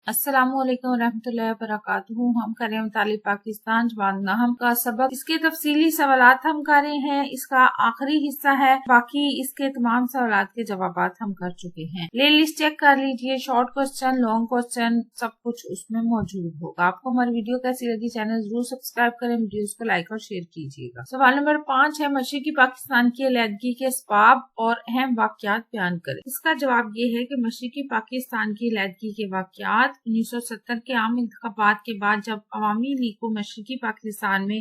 السلام علیکم ورحمۃ اللہ وبرکاتہ۔ ہم کریں مطالب پاکستان زبان نحو کا سبق، اس کے تفصیلی سوالات ہم کر رہے ہیں۔ اس کا آخری حصہ ہے، باقی اس کے تمام سوالات کے جوابات ہم کر چکے ہیں۔ پلے لسٹ چیک کر لیجئے، شارٹ کوسچن، لانگ کوسچن، سب کچھ اس میں موجود ہوگا۔ آپ کو ہماری ویڈیو کیسی لگی، چینل ضرور سبسکرائب کریں، ویڈیوز کو لائک اور شیئر کیجیے گا۔ سوال نمبر 5 ہے، مشرقی پاکستان کی علیحدگی کے اسباب اور اہم واقعات بیان کریں۔ اس کا جواب یہ ہے کہ مشرقی پاکستان کی علیحدگی کے واقعات 1970 کے عام انتخابات کے بعد جب عوامی لیگ کو مشرقی پاکستان میں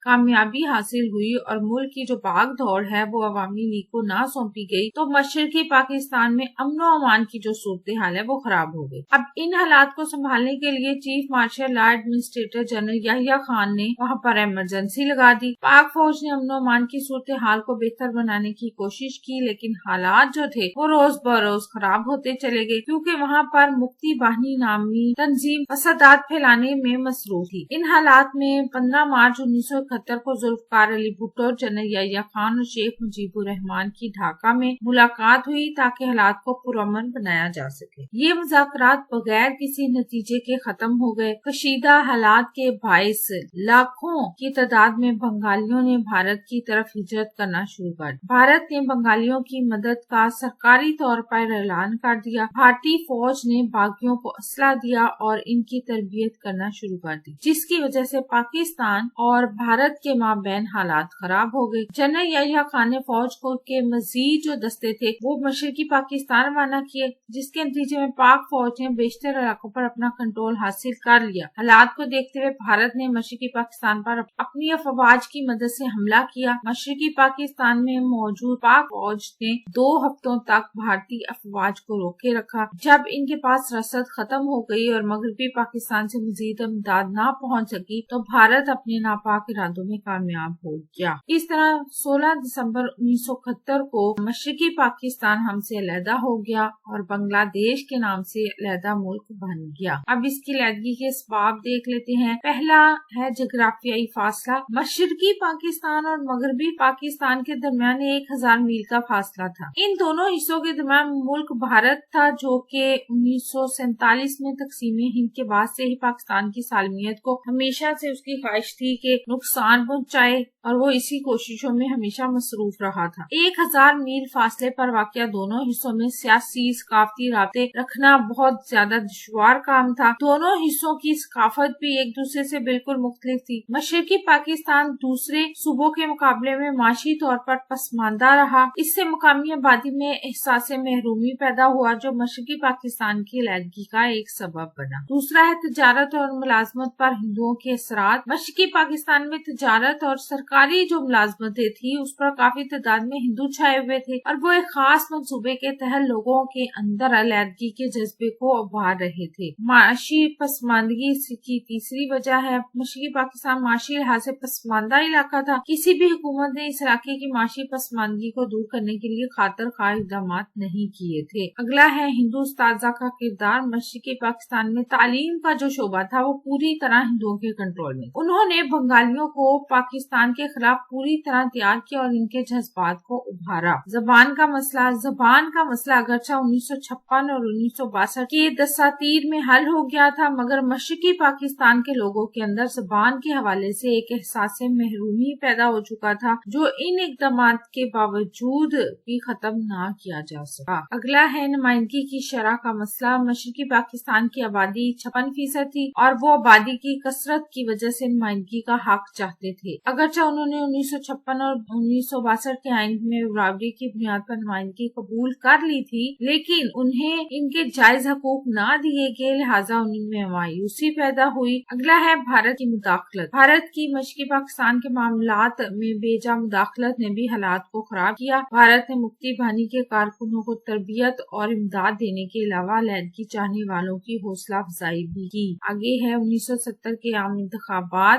کامیابی حاصل ہوئی اور ملک کی جو بھاگ دوڑ ہے وہ عوامی لیگ کو نہ سونپی گئی تو مشرقی پاکستان میں امن و امان کی جو صورتحال ہے وہ خراب ہو گئی۔ اب ان حالات کو سنبھالنے کے لیے chief martial law administrator general Yahya Khan نے وہاں پر ایمرجنسی لگا دی۔ پاک فوج نے امن و امان کی صورتحال کو بہتر بنانے کی کوشش کی، لیکن حالات جو تھے وہ روز بروز خراب ہوتے چلے گئے، کیونکہ وہاں پر مفتی باہنی نامی تنظیم فسادات پھیلانے میں مصروف تھی۔ ان حالات میں 15 مارچ 1971 کو ذوالفقار علی بھٹو، جنرل یحییٰ خان اور شیخ مجیب الرحمان کی ڈھاکہ میں ملاقات ہوئی تاکہ حالات کو پرامن بنایا جا سکے۔ یہ مذاکرات بغیر کسی نتیجے کے ختم ہو گئے۔ کشیدہ حالات کے باعث لاکھوں کی تعداد میں بنگالیوں نے بھارت کی طرف ہجرت کرنا شروع کر دی۔ بھارت نے بنگالیوں کی مدد کا سرکاری طور پر اعلان کر دیا۔ بھارتی فوج نے باغیوں کو اسلحہ دیا اور ان کی تربیت کرنا شروع کر دی، جس کی وجہ سے پاکستان اور بھارت کے مابین حالات خراب ہو گئے۔ جنرل یحییٰ خان نے فوج کو کے مزید جو دستے تھے وہ مشرقی پاکستان روانہ کیے، جس کے نتیجے میں پاک فوج نے بیشتر علاقوں پر اپنا کنٹرول حاصل کر لیا۔ حالات کو دیکھتے ہوئے بھارت نے مشرقی پاکستان پر اپنی افواج کی مدد سے حملہ کیا۔ مشرقی پاکستان میں موجود پاک فوج نے 2 ہفتوں تک بھارتی افواج کو روکے رکھا۔ جب ان کے پاس رسد ختم ہو گئی اور مغربی پاکستان سے مزید امداد نہ پہنچ سکی تو بھارت اپنے ناپاک ارادوں میں کامیاب ہو گیا۔ اس طرح 16 دسمبر 1971 کو مشرقی پاکستان ہم سے علیحدہ ہو گیا اور بنگلہ دیش کے نام سے علیحدہ ملک بن گیا۔ اب اس کی علیحدگی کے اسباب دیکھ لیتے ہیں۔ پہلا ہے جغرافیائی فاصلہ۔ مشرقی پاکستان اور مغربی پاکستان کے درمیان 1000 میل کا فاصلہ تھا۔ ان دونوں حصوں کے درمیان ملک بھارت تھا، جو کہ 1947 میں تقسیم ہند کے بعد سے ہی پاکستان کی سالمیت کو ہمیشہ سے اس کی خواہش تھی کہ نقصان پہنچائے اور وہ اسی کوششوں میں ہمیشہ مصروف رہا تھا۔ 1000 میل فاصلے پر واقع دونوں حصوں میں سیاسی ثقافتی رابطے رکھنا بہت زیادہ دشوار کام تھا۔ دونوں حصوں کی ثقافت بھی ایک دوسرے سے بالکل مختلف تھی۔ مشرقی پاکستان دوسرے صوبوں کے مقابلے میں معاشی طور پر پسماندہ رہا۔ اس سے مقامی آبادی میں احساس محرومی پیدا ہوا، جو مشرقی پاکستان کی علیحدگی کا ایک سبب بنا۔ دوسرا ہے تجارت اور ملازمت پر ہندوؤں کے اثرات۔ مشرقی پاکستان میں تجارت اور سرکاری جو ملازمتیں تھی اس پر کافی تعداد میں ہندو چھائے ہوئے تھے اور وہ ایک خاص منصوبے کے تحت لوگوں کے اندر علیحدگی کے جذبے کو ابھار رہے تھے۔ معاشی پسماندگی کی تیسری وجہ ہے، مشرقی پاکستان معاشی لحاظ سے پسماندہ علاقہ تھا۔ کسی بھی حکومت نے اس علاقے کی معاشی پسماندگی کو دور کرنے کے لیے خاطر خواہ اقدامات نہیں کیے تھے۔ اگلا ہے ہندو اساتذہ کا کردار۔ مشرقی پاکستان میں تعلیم کا جو شعبہ تھا وہ پوری طرح ہندوؤں کے کنٹرول میں۔ انہوں نے بنگالیوں کو پاکستان کے خلاف پوری طرح تیار کیا اور ان کے جذبات کو ابھارا۔ زبان کا مسئلہ اگرچہ 1956 اور 1962 کے دساتیر میں حل ہو گیا تھا، مگر مشرقی پاکستان کے لوگوں کے اندر زبان کے حوالے سے ایک احساس محرومی پیدا ہو چکا تھا، جو ان اقدامات کے باوجود بھی ختم نہ کیا جا سکا۔ اگلا ہے نمائندگی کی شرح کا مسئلہ۔ مشرقی پاکستان کی آبادی 56% تھی اور وہ آبادی کی کثرت کی وجہ سے نمائندگی کا حق چاہتے تھے۔ اگرچہ انہوں نے 1956 اور 1962 کے آئین میں برابری کی بنیاد پر نمائندگی قبول کر لی تھی، لیکن انہیں ان کے جائز حقوق نہ دیے گئے، لہٰذا ان میں مایوسی پیدا ہوئی۔ اگلا ہے بھارت کی مداخلت۔ بھارت کی مشرقی پاکستان کے معاملات میں بے جا مداخلت نے بھی حالات کو خراب کیا۔ بھارت نے مفتی باہنی کے کارکنوں کو تربیت اور امداد دینے کے علاوہ علیحدگی چاہنے والوں کی حوصلہ افزائی بھی کی۔ آگے ہے 1970 کے عام انتخابات۔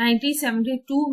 1972